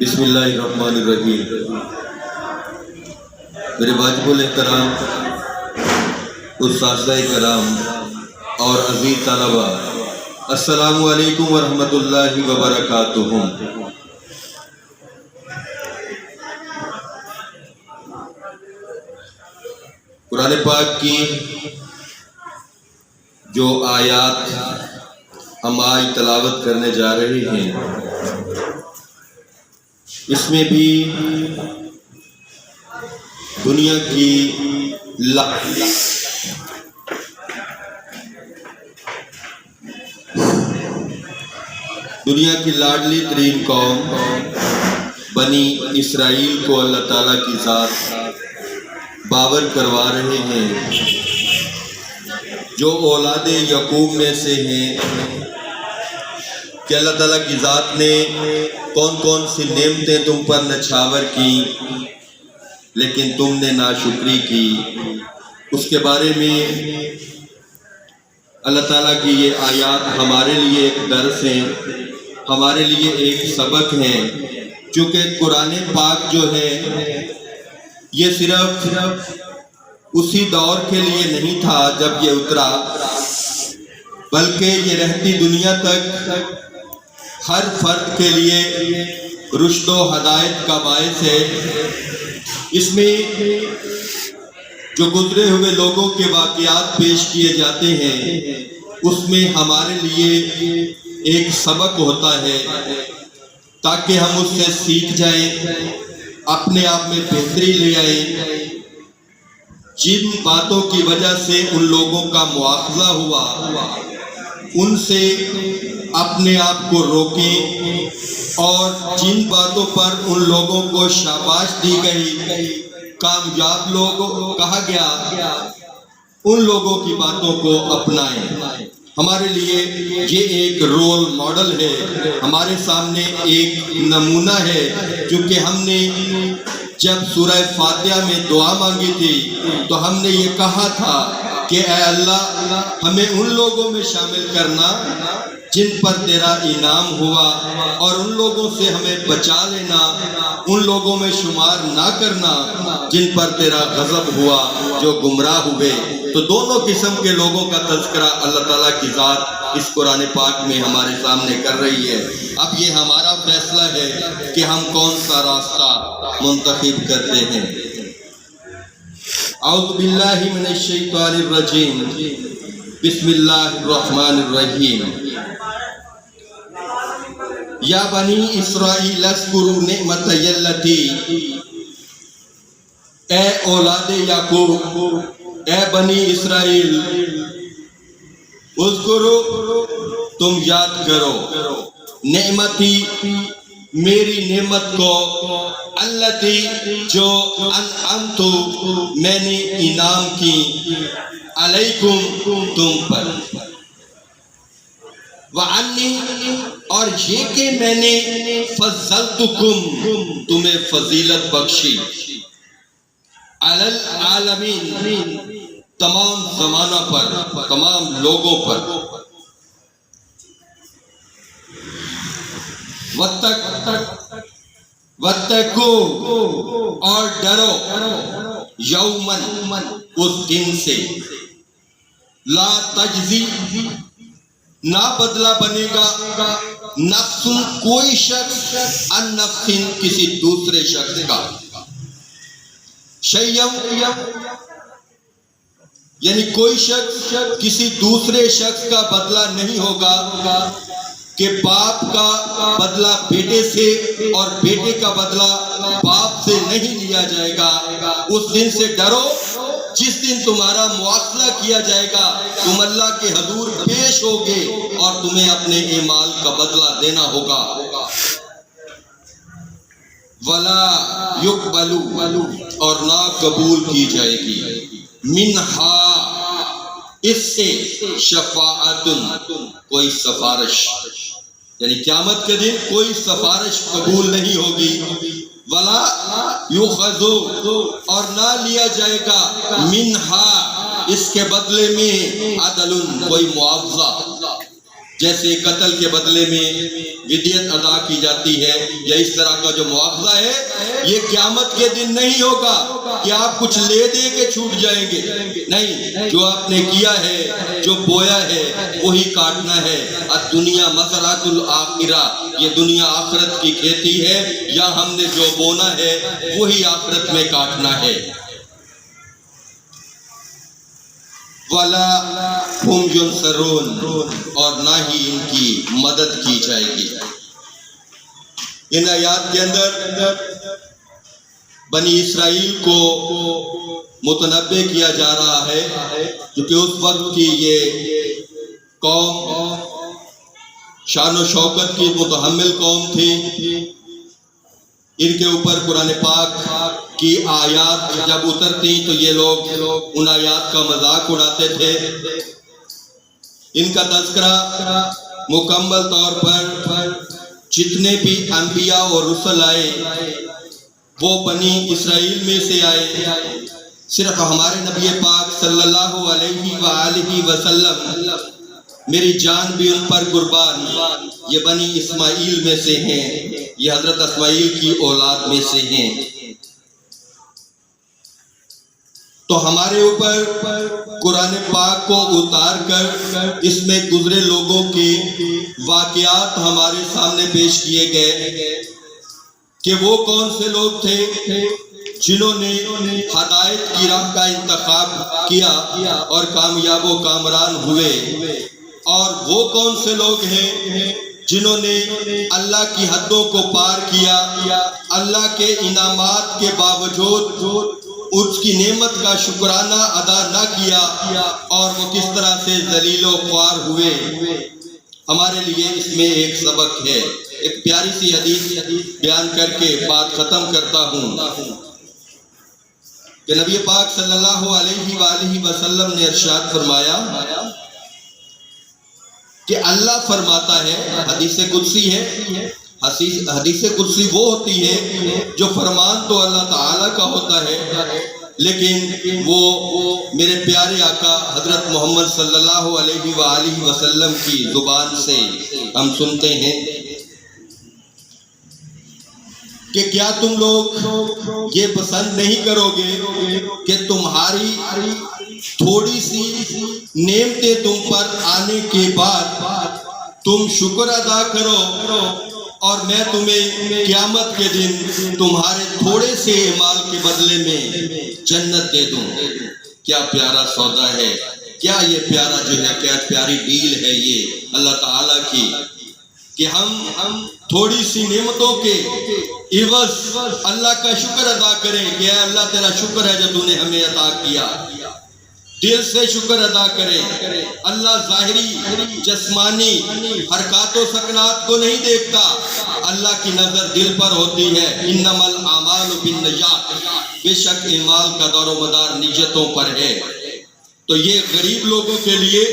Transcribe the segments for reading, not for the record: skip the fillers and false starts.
بسم اللہ الرحمن الرحیم۔ میرے واجب الاحترام اساتذہ کرام اور عزیز طلبہ، السلام علیکم ورحمۃ اللہ وبرکاتہ۔ قرآن پاک کی جو آیات ہم آج تلاوت کرنے جا رہے ہیں، اس میں بھی دنیا کی لاڈلی ترین قوم بنی اسرائیل کو اللہ تعالیٰ کی ذات باور کروا رہے ہیں، جو اولاد یعقوب میں سے ہیں، کہ اللہ تعالیٰ کی ذات نے کون کون سی نعمتیں تم پر نچھاور کی لیکن تم نے ناشکری کی۔ اس کے بارے میں اللہ تعالیٰ کی یہ آیات ہمارے لیے ایک درس ہیں، ہمارے لیے ایک سبق ہیں، چونکہ قرآن پاک جو ہے یہ صرف اسی دور کے لیے نہیں تھا جب یہ اترا، بلکہ یہ رہتی دنیا تک ہر فرد کے لیے رشد و ہدایت کا باعث ہے۔ اس میں جو گزرے ہوئے لوگوں کے واقعات پیش کیے جاتے ہیں، اس میں ہمارے لیے ایک سبق ہوتا ہے تاکہ ہم اس سے سیکھ جائیں، اپنے آپ میں بہتری لے آئیں۔ جن باتوں کی وجہ سے ان لوگوں کا مواخذہ ہوا، ان سے اپنے آپ کو روکیں، اور جن باتوں پر ان لوگوں کو شاباش دی گئی، کامیاب لوگ کہا گیا، ان لوگوں کی باتوں کو اپنائیں۔ ہمارے لیے یہ ایک رول ماڈل ہے، ہمارے سامنے ایک نمونہ ہے، کیونکہ ہم نے جب سورہ فاتحہ میں دعا مانگی تھی تو ہم نے یہ کہا تھا کہ اے اللہ ہمیں ان لوگوں میں شامل کرنا جن پر تیرا انعام ہوا، اور ان لوگوں سے ہمیں بچا لینا، ان لوگوں میں شمار نہ کرنا جن پر تیرا غضب ہوا، جو گمراہ ہوئے۔ تو دونوں قسم کے لوگوں کا تذکرہ اللہ تعالیٰ کی ذات اس قرآن پاک میں ہمارے سامنے کر رہی ہے۔ اب یہ ہمارا فیصلہ ہے کہ ہم کون سا راستہ منتخب کرتے ہیں۔ اعوذ باللہ من الشیطان الرجیم، بسم اللہ الرحمن الرحیم۔ یا بنی اسرائیل اذکروا نعمتی التی، اے اولاد یعقوب، اے بنی اسرائیل، اذکروا تم یاد کرو، نعمتی میری نعمت کو، التی جو انعمت میں نے انعام کی، علیکم تم پر، وعنی اور یہ کہ میں نے فضلتکم تمہیں فضیلت بخشی، علی العالمین تمام زمانہ پر، تمام لوگوں پر، واتقوا اور ڈرو، یومن اس دن سے، لا تجزی نہ بدلہ بنے گا، نفس کوئی شخص، ان نفس کسی دوسرے شخص کا، شیئا یعنی کوئی شخص کسی دوسرے شخص کا بدلہ نہیں ہوگا، کہ باپ کا بدلہ بیٹے سے اور بیٹے کا بدلہ باپ سے نہیں لیا جائے گا۔ اس دن سے ڈرو جس دن تمہارا مواخذہ کیا جائے گا، تم اللہ کے حضور پیش ہوگے اور تمہیں اپنے اعمال کا بدلہ دینا ہوگا۔ وَلَا يُقْبَلُ اور نہ قبول کی جائے گی، مِنْہَا اس سے، شفاعتن کوئی سفارش، یعنی قیامت کے دن کوئی سفارش قبول نہیں ہوگی، وَلَا يُؤْخَذُ اور نہ لیا جائے گا، مِنْہَا اس کے بدلے میں، عدل کوئی معاوضہ، جیسے قتل کے بدلے میں فدیت ادا کی جاتی ہے، یا اس طرح کا جو مواخذہ ہے یہ قیامت کے دن نہیں ہوگا کہ آپ کچھ لے دے کے چھوٹ جائیں گے، نہیں، جو آپ نے کیا ہے، جو بویا ہے وہی کاٹنا ہے۔ الدنیا مزرعۃ الآخرہ، یہ دنیا آخرت کی کھیتی ہے، یا ہم نے جو بونا ہے وہی آخرت میں کاٹنا ہے۔ وَلَا هُمْ يُنصَرُونَ، اور نہ ہی ان کی مدد کی جائے گی۔ ان آیات کے اندر بنی اسرائیل کو متنبع کیا جا رہا ہے، کیونکہ اس وقت کی یہ قوم شان و شوکت کی متحمل قوم تھی۔ ان کے اوپر قرآن پاک کی آیات جب اترتی تو یہ لوگ ان آیات کا مذاق اڑاتے تھے۔ ان کا تذکرہ مکمل طور پر جتنے بھی انبیاء اور رسل آئے وہ بنی اسرائیل میں سے آئے۔ صرف ہمارے نبی پاک صلی اللہ علیہ وآلہ وسلم، میری جان بھی ان پر قربان، یہ بنی اسماعیل میں سے ہیں، یہ حضرت اسماعیل کی اولاد میں سے ہیں۔ تو ہمارے اوپر قرآن پاک کو اتار کر اس میں گزرے لوگوں کے واقعات ہمارے سامنے پیش کیے گئے کہ وہ کون سے لوگ تھے جنہوں نے ہدایت کی راہ کا انتخاب کیا اور کامیاب و کامران ہوئے، اور وہ کون سے لوگ ہیں جنہوں نے اللہ کی حدوں کو پار کیا، اللہ کے انعامات کے باوجود اس کی نعمت کا شکرانہ ادا نہ کیا، اور وہ کس طرح سے ذلیل و خوار ہوئے۔ ہمارے لیے اس میں ایک سبق ہے۔ ایک پیاری سی حدیث بیان کر کے بات ختم کرتا ہوں کہ نبی پاک صلی اللہ علیہ وآلہ وسلم نے ارشاد فرمایا کہ اللہ فرماتا ہے، حدیث قدسی ہے، حدیث قدسی وہ ہوتی ہے جو فرمان تو اللہ تعالیٰ کا ہوتا ہے، لیکن وہ میرے پیارے آقا حضرت محمد صلی اللہ علیہ وآلہ وسلم کی زبان سے ہم سنتے ہیں کہ کیا تم لوگ یہ پسند نہیں کرو گے کہ تمہاری تھوڑی سی نعمتیں تم پر آنے کے بعد تم شکر ادا کرو، اور میں تمہیں قیامت کے دن تمہارے تھوڑے سے اعمال کے بدلے میں جنت دے دوں۔ کیا پیارا سودا ہے، کیا یہ پیارا جو ہے، کیا پیاری ڈیل ہے یہ اللہ تعالیٰ کی، کہ ہم تھوڑی سی نعمتوں کے عوض اللہ کا شکر ادا کریں کہ اے اللہ تیرا شکر ہے جو تو نے ہمیں عطا کیا، دل سے شکر ادا کریں۔ اللہ ظاہری جسمانی حرکات و سکنات کو نہیں دیکھتا، اللہ کی نظر دل پر ہوتی ہے۔ انما الاعمال بالنیات، بے شک اعمال کا دور و مدار نیتوں پر ہے۔ تو یہ غریب لوگوں کے لیے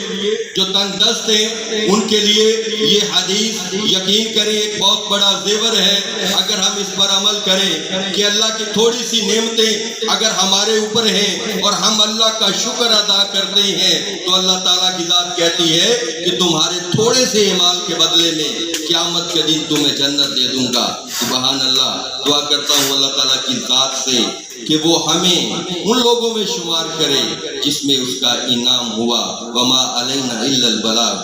جو تنگ دست ہیں ان کے لیے یہ حدیث یقین کریں ایک بہت بڑا زیور ہے، اگر ہم اس پر عمل کریں کہ اللہ کی تھوڑی سی نعمتیں اگر ہمارے اوپر ہیں اور ہم اللہ کا شکر ادا کرتے ہیں تو اللہ تعالیٰ کی ذات کہتی ہے کہ تمہارے تھوڑے سے اعمال کے بدلے میں قیامت کے دن تمہیں جنت دے دوں گا۔ سبحان اللہ۔ دعا کرتا ہوں اللہ تعالیٰ کی ذات سے کہ وہ ہمیں ان لوگوں میں شمار کرے جس میں اس کا انعام ہوا۔ وما علینا الا البلاغ۔